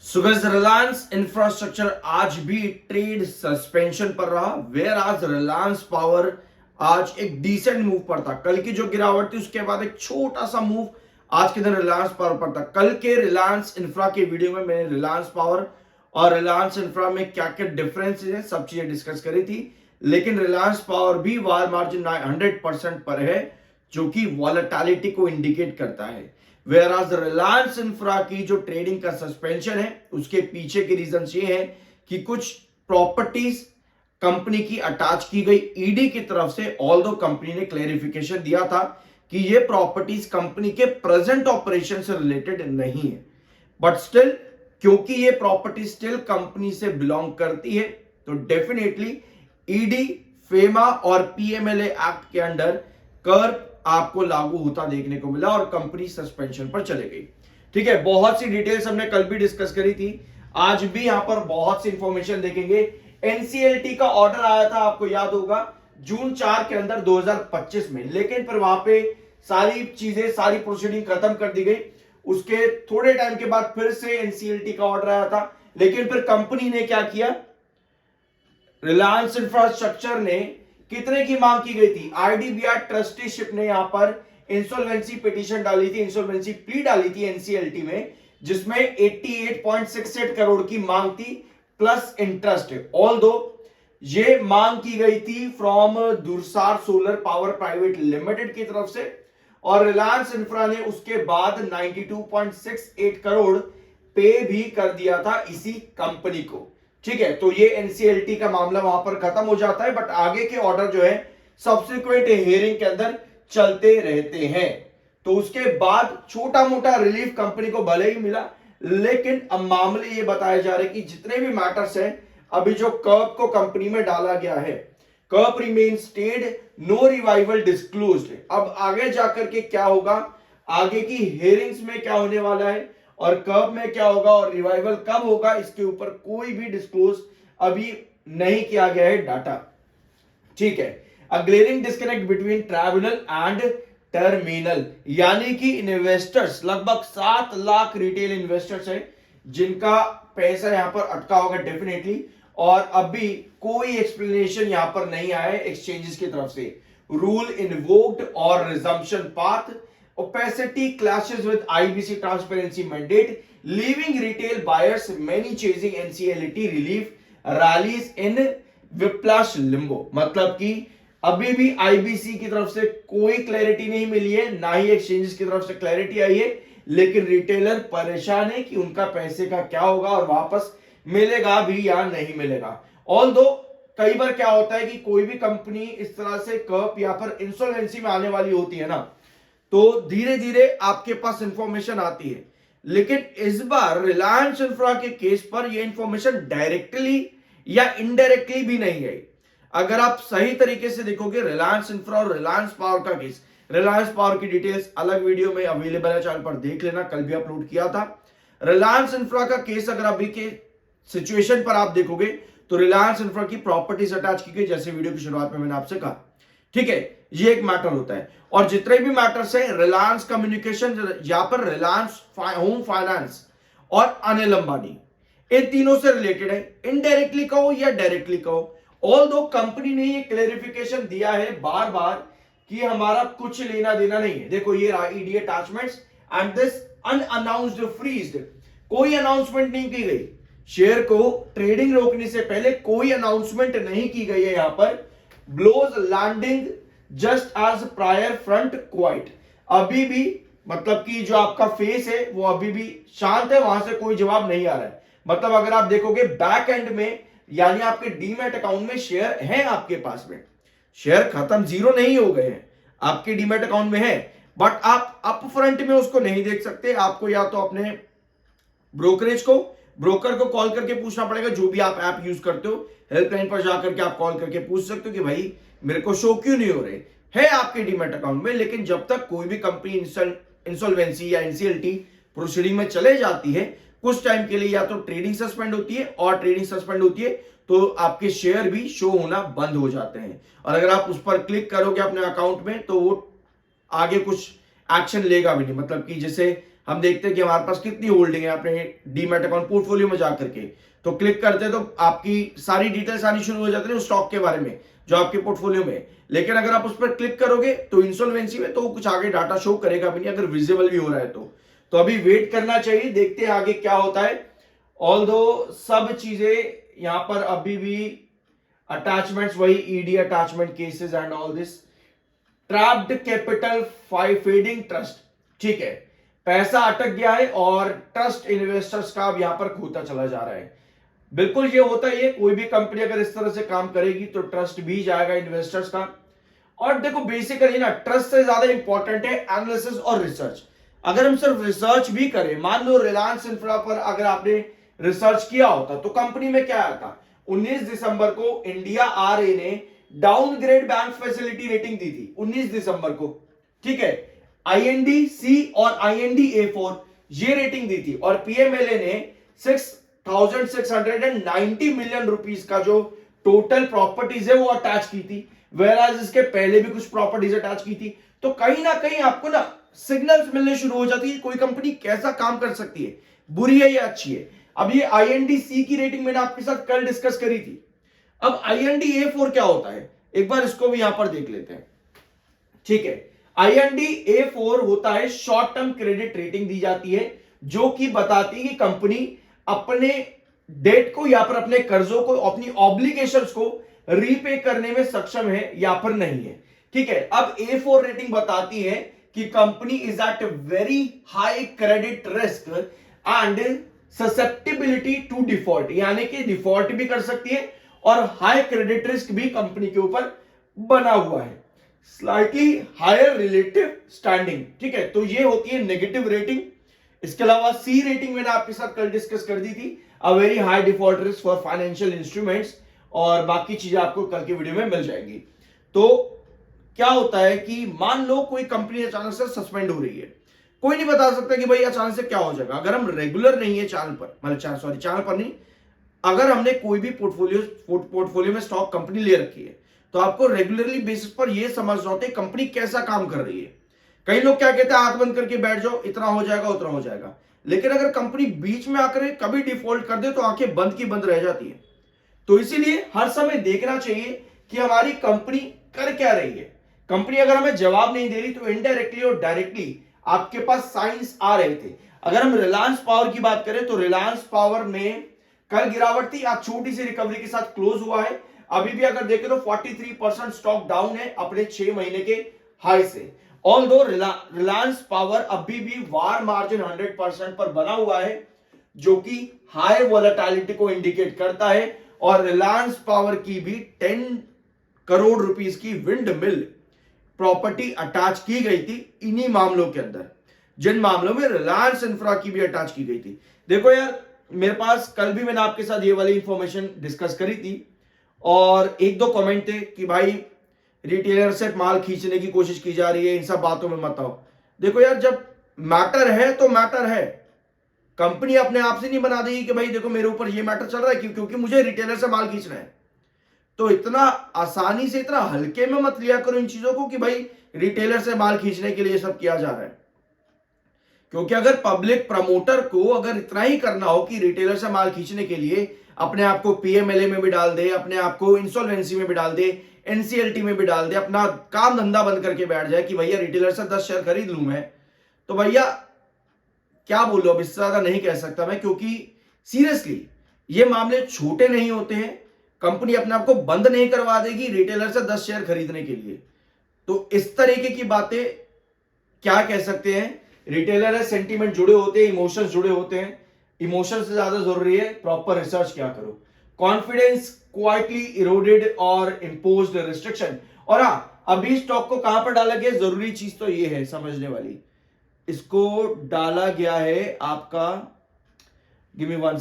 सुगज Reliance infrastructure आज भी trade suspension पर रहा। वेयर आज रिलायंस पावर आज एक डिसेंट मूव पर था। कल की जो गिरावट थी उसके बाद एक छोटा सा मूव आज के दिन रिलायंस पावर पर था। कल के रिलायंस इंफ्रा के वीडियो में मैंने रिलायंस पावर और रिलायंस इंफ्रा में क्या क्या डिफरेंस है सब चीजें डिस्कस करी थी। लेकिन रिलायंस पावर भी वार मार्जिन 100% पर है, जो कि वॉलेटिलिटी को इंडिकेट करता है। वेयर आज रिलायंस इंफ्रा की जो ट्रेडिंग का सस्पेंशन है उसके पीछे के रीजन ये है कि कुछ प्रॉपर्टीज कंपनी की अटैच की गई ईडी की तरफ से। ऑल्दो कंपनी ने क्लेरिफिकेशन दिया था कि ये प्रॉपर्टीज कंपनी के प्रेजेंट ऑपरेशन से रिलेटेड नहीं है, बट स्टिल क्योंकि ये प्रॉपर्टी स्टिल कंपनी से बिलोंग करती है तो डेफिनेटली ईडी, फेमा और पीएमएलए एक्ट के अंडर कर्व आपको लागू होता देखने को मिला और कंपनी सस्पेंशन पर चले गई। ठीक है, बहुत सी डिटेल्स हमने कल भी डिस्कस करी थी, आज भी यहां पर बहुत सी इंफॉर्मेशन देखेंगे। एनसीएलटी का ऑर्डर आया था, आपको याद होगा, जून 4 के अंदर 2025 में, लेकिन फिर वहां पे सारी चीजें, सारी प्रोसीडिंग खत्म कर दी गई। उसके थोड़े टाइम के बाद फिर से एनसीएलटी का ऑर्डर आया था, लेकिन फिर कंपनी ने क्या किया, रिलायंस इंफ्रास्ट्रक्चर ने कितने की मांग की गई थी, आईडीबीआई ट्रस्टीशिप ने यहां पर इंसॉल्वेंसी पिटीशन डाली थी, इंसॉल्वेंसी प्ली डाली थी एनसीएलटी में, जिसमें 88.68 करोड़ की मांग थी प्लस इंटरेस्ट। ऑल्दो ये मांग की गई थी from Dursar solar power private limited की तरफ से, और रिलायंस इंफ्रा ने उसके बाद 92.68 करोड़ पे भी कर दिया था इसी कंपनी को। ठीक है, तो ये एनसीएलटी का मामला वहां पर खत्म हो जाता है, बट आगे के ऑर्डर जो है सब्सिक्वेंट हियरिंग के अंदर चलते रहते हैं। तो उसके बाद छोटा मोटा रिलीफ कंपनी को भले ही मिला, लेकिन अब मामले ये बताए जा रहे कि जितने भी मैटर्स हैं, अभी जो कर्व को कंपनी में डाला गया है, curve remain stayed, no revival disclosed. अब आगे जाकर के क्या होगा, आगे की हियरिंग्स में क्या होने वाला है और कब में क्या होगा और रिवाइवल कब होगा, इसके ऊपर कोई भी डिस्क्लोज अभी नहीं किया गया है डाटा। ठीक है, a glaring disconnect between traveller and terminal, यानी कि इन्वेस्टर्स, लगभग 7 लाख रिटेल इन्वेस्टर्स हैं जिनका पैसा यहां पर अटका होगा डेफिनेटली, और अभी कोई एक्सप्लेनेशन यहां पर नहीं आया है एक्सचेंजेस की तरफ से। रूल इन्वोक्ड और resumption path, opacity clashes with IBC transparency mandate, leaving retail buyers many chasing NCLT relief rallies in whiplash limbo। मतलब कि अभी भी आईबीसी की तरफ से कोई क्लैरिटी नहीं मिली है, ना ही एक्सचेंजेस की तरफ से क्लैरिटी आई है, लेकिन रिटेलर परेशान है कि उनका पैसे का क्या होगा और वापस मिलेगा भी या नहीं मिलेगा। ऑल्दो कई बार क्या होता है कि कोई भी कंपनी इस तरह से कर्व या पर इंसॉल्वेंसी में आने वाली होती है ना, तो धीरे धीरे आपके पास इंफॉर्मेशन आती है, लेकिन इस बार रिलायंस इंफ्रा के केस पर यह इंफॉर्मेशन डायरेक्टली या इनडायरेक्टली भी नहीं गई। अगर आप सही तरीके से देखोगे रिलायंस इंफ्रा और रिलायंस पावर का केस, रिलायंस पावर की डिटेल्स अलग वीडियो में अवेलेबल है, चैनल पर देख लेना, कल भी अपलोड किया था। रिलायंस इंफ्रा का केस अगर अभी के सिचुएशन पर आप देखोगे तो रिलायंस इंफ्रा की प्रॉपर्टीज अटैच की गई, जैसे वीडियो की शुरुआत में मैंने आपसे कहा। ठीक है, ये एक मैटर होता है, और जितने भी मैटर्स है रिलायंस कम्युनिकेशन या पर रिलायंस होम फाइनेंस और अनिल अंबानी, इन तीनों से रिलेटेड है, इनडायरेक्टली कहो या डायरेक्टली कहो। ऑल्दो कंपनी ने ये क्लेरिफिकेशन दिया है बार बार कि हमारा कुछ लेना देना नहीं है। देखो ये ED attachments and this unannounced freezed, कोई अनाउंसमेंट नहीं की गई, शेयर को ट्रेडिंग रोकने से पहले कोई अनाउंसमेंट नहीं की गई है। यहां पर blows landing just as prior front quite, अभी भी मतलब कि जो आपका फेस है वो अभी भी शांत है, वहां से कोई जवाब नहीं आ रहा है। मतलब अगर आप देखोगे बैक एंड में, यानी आपके डीमैट अकाउंट में शेयर है, आपके पास में शेयर खत्म, जीरो नहीं हो गए हैं, आपके डीमैट अकाउंट में है, बट आप अप फ्रंट में उसको नहीं देख सकते। आपको या तो अपने ब्रोकर को कॉल करके पूछना पड़ेगा, जो भी आप ऐप यूज करते हो, हेल्पलाइन पर जाकर के आप कॉल करके पूछ सकते हो कि भाई मेरे को शो क्यों नहीं हो रहे है आपके डीमैट अकाउंट में। लेकिन जब तक कोई भी कंपनी इंसॉल्वेंसी या एनसीएलटी प्रोसीडिंग में चले जाती है, कुछ टाइम के लिए या तो ट्रेडिंग सस्पेंड होती है, और ट्रेडिंग सस्पेंड होती है तो आपके शेयर भी शो होना बंद हो जाते हैं, और अगर आप उस पर क्लिक करोगे अपने अकाउंट में तो वो आगे कुछ एक्शन लेगा भी नहीं। मतलब कि जैसे हम देखते हैं कि हमारे पास कितनी होल्डिंग है अपने डीमैट अकाउंट पोर्टफोलियो में जाकर के, तो क्लिक करते हैं तो आपकी सारी डिटेल्स आनी शुरू हो जाती है उस स्टॉक के बारे में जो आपके पोर्टफोलियो में। लेकिन अगर आप उस पर क्लिक करोगे तो इंसॉल्वेंसी में तो कुछ आगे डाटा शो करेगा भी नहीं, अगर विजिबल भी हो रहा है तो अभी वेट करना चाहिए, देखते हैं आगे क्या होता है। ऑल्दो सब चीजें यहां पर अभी भी अटैचमेंट्स वही ED attachment cases and all this, trapped capital fading trust, ठीक है, पैसा अटक गया है और ट्रस्ट इन्वेस्टर्स का अब यहां पर खोता चला जा रहा है। बिल्कुल ये होता ही है, कोई भी कंपनी अगर इस तरह से काम करेगी तो ट्रस्ट भी जाएगा इन्वेस्टर्स का। और देखो बेसिकली ना ट्रस्ट से ज्यादा इंपॉर्टेंट है एनालिसिस और रिसर्च। अगर हम सिर्फ रिसर्च भी करें, मान लो रिलायंस इंफ्रा पर अगर आपने रिसर्च किया होता तो कंपनी में क्या आता, 19 दिसंबर को इंडिया आरए ने डाउनग्रेड बैंक फैसिलिटी रेटिंग दी थी 19 दिसंबर को, ठीक है, IND-C और IND-A4 ये रेटिंग दी थी, और पीएमएलए ने 6,690 मिलियन रुपीस का जो टोटल प्रॉपर्टीज है वो अटैच की थी, वेराज इसके पहले भी कुछ प्रॉपर्टीज अटैच की थी। तो कहीं ना कहीं आपको ना सिग्नल्स मिलने शुरू हो जाती है कोई कंपनी कैसा काम कर सकती है, बुरी है या अच्छी है। अब ये IND-C की रेटिंग मैंने आपके साथ कल डिस्कस करी थी। अब IND-A4 क्या होता है, एक बार इसको भी यहां पर देख लेते हैं, ठीक है। IND-A4 होता है शॉर्ट टर्म क्रेडिट रेटिंग दी जाती है जो कि बताती है कि कंपनी अपने डेट को या फिर अपने कर्जों को, अपनी ऑब्लिगेशंस को रीपे करने में सक्षम है या फिर नहीं है, ठीक है। अब A4 रेटिंग बताती है कि company is at very high credit risk and susceptibility to default, यानी कि डिफॉल्ट भी कर सकती है और हाई क्रेडिट रिस्क भी कंपनी के ऊपर बना हुआ है, स्लाइटली हायर रिलेटिव स्टैंडिंग, ठीक है। तो ये होती है नेगेटिव रेटिंग। इसके अलावा सी रेटिंग मैंने आपके साथ कल डिस्कस कर दी थी, a very high default risk for financial instruments, और बाकी चीजें आपको कल की वीडियो में मिल जाएंगी। तो क्या होता है कि मान लो कोई कंपनी अचानक से सस्पेंड हो रही है, कोई नहीं बता सकता कि भाई अचानक से क्या हो जाएगा। अगर हम रेगुलर नहीं है चैनल पर, मतलब चैनल पर नहीं, अगर हमने कोई भी पोर्टफोलियो में स्टॉक कंपनी ले रखी है तो आपको रेगुलरली बेसिस पर यह समझना होता है कंपनी कैसा काम कर रही है। कई लोग क्या कहते हैं, आंख बंद करके बैठ जाओ, इतना हो जाएगा उतना हो जाएगा, लेकिन अगर कंपनी बीच में आकर कभी डिफॉल्ट कर दे तो आंखें बंद की बंद रह जाती है। तो इसीलिए हर समय देखना चाहिए कि हमारी कंपनी कर क्या रही है। कंपनी अगर हमें जवाब नहीं दे रही तो इनडायरेक्टली और डायरेक्टली आपके पास साइंस आ रहे थे। अगर हम रिलायंस पावर की बात करें तो रिलायंस पावर में कल गिरावट थी, आज छोटी सी रिकवरी के साथ क्लोज हुआ है। अभी भी अगर देखें तो 43% स्टॉक डाउन है अपने 6 महीने के हाई से। ऑल्दो रिलायंस पावर अभी भी वार मार्जिन 100% पर बना हुआ है जो कि हाई वॉलेटिलिटी को इंडिकेट करता है, और रिलायंस पावर की भी 10 करोड़ रुपीस की विंड मिल प्रॉपर्टी अटैच की गई थी इन्हीं मामलों के अंदर, जिन मामलों में रिलायंस इंफ्रा की भी अटैच की गई थी। देखो यार, मेरे पास कल भी मैंने आपके साथ ये वाली इंफॉर्मेशन डिस्कस करी थी और एक दो कमेंट थे कि भाई रिटेलर से माल खींचने की कोशिश की जा रही है, इन सब बातों में मत आओ। देखो यार, जब मैटर है तो मैटर है, कंपनी अपने आप से नहीं बना देगी कि भाई देखो मेरे ऊपर ये मैटर चल रहा है क्योंकि मुझे रिटेलर से माल खींचना है। तो इतना आसानी से, इतना हल्के में मत लिया करो इन चीजों को कि भाई रिटेलर से माल खींचने के लिए सब किया जा रहा है। क्योंकि अगर पब्लिक प्रमोटर को अगर इतना ही करना हो कि रिटेलर से माल खींचने के लिए अपने आप को पीएमएलए में भी डाल दे, अपने आप को इंसॉल्वेंसी में भी डाल दे, एनसीएलटी में भी डाल दे, अपना काम धंधा बंद करके बैठ जाए कि भैया रिटेलर से 10 शेयर खरीद लूं मैं, तो भैया क्या बोलो, अब इससे ज्यादा नहीं कह सकता मैं। क्योंकि सीरियसली ये मामले छोटे नहीं होते हैं, कंपनी अपने आप को बंद नहीं करवा देगी रिटेलर से 10 शेयर खरीदने के लिए। तो इस तरीके की बातें क्या कह सकते हैं, रिटेलर है, सेंटीमेंट जुड़े होते हैं, इमोशंस जुड़े होते हैं। इमोशन से ज्यादा जरूरी है प्रॉपर रिसर्च क्या करो। कॉन्फिडेंस क्वाइटली इरोडेड और इम्पोज्ड रिस्ट्रिक्शन। और हाँ, अभी स्टॉक को कहां पर डाला गया, जरूरी चीज तो ये है समझने वाली, इसको डाला गया है आपका, गिव मी वन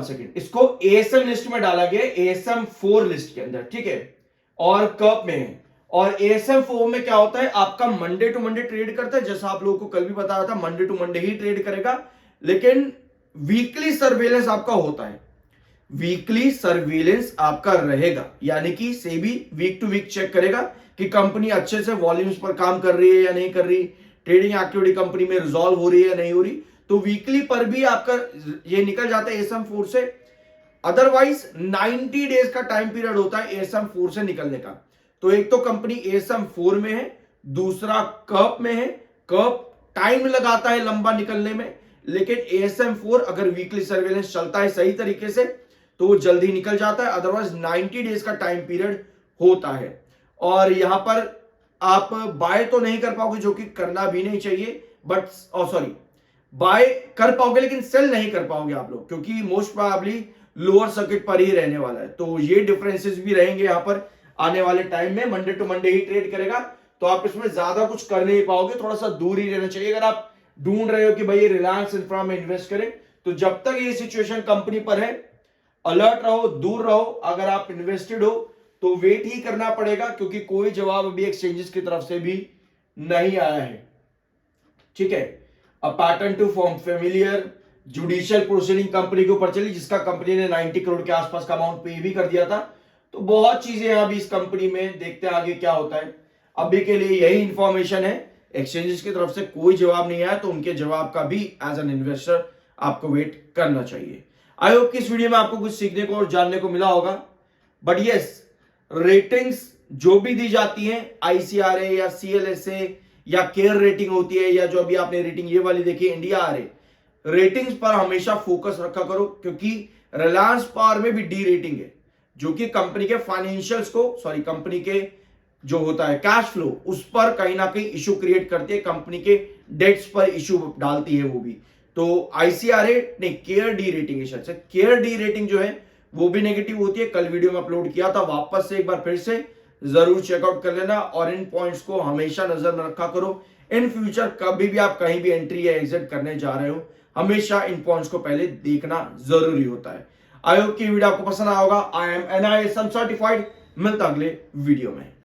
सेकेंड, इसको एएसएम लिस्ट में डाला गया, एएसएम 4 लिस्ट के अंदर, ठीक है, और कप में है। और एएसएम 4 में क्या होता है, आपका मंडे टू मंडे ट्रेड करता है, जैसा आप लोगों को कल भी बताया था, मंडे टू मंडे ही ट्रेड करेगा, लेकिन वीकली सर्वेलेंस आपका होता है, वीकली सर्वेलेंस आपका रहेगा, यानी कि SEBI week to week check करेगा कि कंपनी अच्छे से वॉल्यूम्स पर काम कर रही है या नहीं कर रही, ट्रेडिंग एक्टिविटी कंपनी में रिजॉल्व हो रही है या नहीं हो रही, तो वीकली पर भी आपका ये निकल जाता है एएसएम 4 से। अदरवाइज 90 डेज का टाइम पीरियड होता है एएसएम 4 से निकलने का। तो एक तो कंपनी एएसएम 4 में है, दूसरा कर्व में है। कर्व टाइम लगाता है लंबा निकलने में, लेकिन एएसएम 4 अगर वीकली सर्वेलेंस चलता है सही तरीके से तो वो जल्दी निकल जाता है। अदरवाइज 90 डेज का टाइम पीरियड होता है। और यहां पर आप बाय तो नहीं कर पाओगे, जो कि करना भी नहीं चाहिए, बट सॉरी बाय कर पाओगे लेकिन सेल नहीं कर पाओगे आप लोग, क्योंकि मोस्ट प्रोबेबली लोअर सर्किट पर ही रहने वाला है। तो ये डिफरेंसेस भी रहेंगे यहां पर आने वाले टाइम में। मंडे टू मंडे ही ट्रेड करेगा, तो आप इसमें ज्यादा कुछ कर नहीं पाओगे, थोड़ा सा दूर ही रहना चाहिए। अगर आप ढूंढ रहे हो कि भाई ये रिलायंस इंफ्रा में इन्वेस्ट करें, तो जब तक ये सिचुएशन कंपनी पर है अलर्ट रहो, दूर रहो। अगर आप इन्वेस्टेड हो तो वेट ही करना पड़ेगा, क्योंकि कोई जवाब अभी एक्सचेंजेस की तरफ से भी नहीं आया है। ठीक है, a pattern to form familiar, judicial proceeding company के ऊपर चली, जिसका कंपनी ने 90 करोड़ के आसपास का अमाउंट पे भी कर दिया था। तो बहुत चीजें यहां भी इस कंपनी में, देखते हैं आगे क्या होता है। अभी के लिए यही इंफॉर्मेशन है, एक्सचेंजेस की तरफ से कोई जवाब नहीं आया, तो उनके जवाब का भी एज एन इन्वेस्टर आपको वेट करना चाहिए। आई होप कि इस वीडियो में आपको कुछ सीखने को और जानने को मिला होगा। बट यस, रेटिंग्स जो भी दी जाती हैं, आईसीआरए या सीएलएसए या केयर रेटिंग होती है, या जो अभी आपने रेटिंग ये वाली देखी इंडिया आरए, रेटिंग्स पर हमेशा फोकस रखा करो, क्योंकि रिलायंस पावर में भी डी रेटिंग है, जो कि कंपनी के फाइनेंशियल्स को, सॉरी कंपनी के जो होता है कैश फ्लो, उस पर कहीं ना कहीं इशू क्रिएट करती है, कंपनी के डेट्स पर इशू डालती है वो भी। तो आईसीआरए नहीं, केयर डी रेटिंग है शायद से, केयर डी रेटिंग जो है वो भी नेगेटिव होती है। कल वीडियो में अपलोड किया था, वापस से एक बार फिर से जरूर चेकआउट कर लेना, और इन पॉइंट्स को हमेशा नजर में रखा करो। इन फ्यूचर कभी भी आप कहीं भी एंट्री या एग्जिट करने जा रहे हो, हमेशा इन पॉइंट्स को पहले देखना जरूरी होता है। आई होप कि वीडियो आपको पसंद आया होगा। I am NISM certified. मिलता अगले वीडियो में।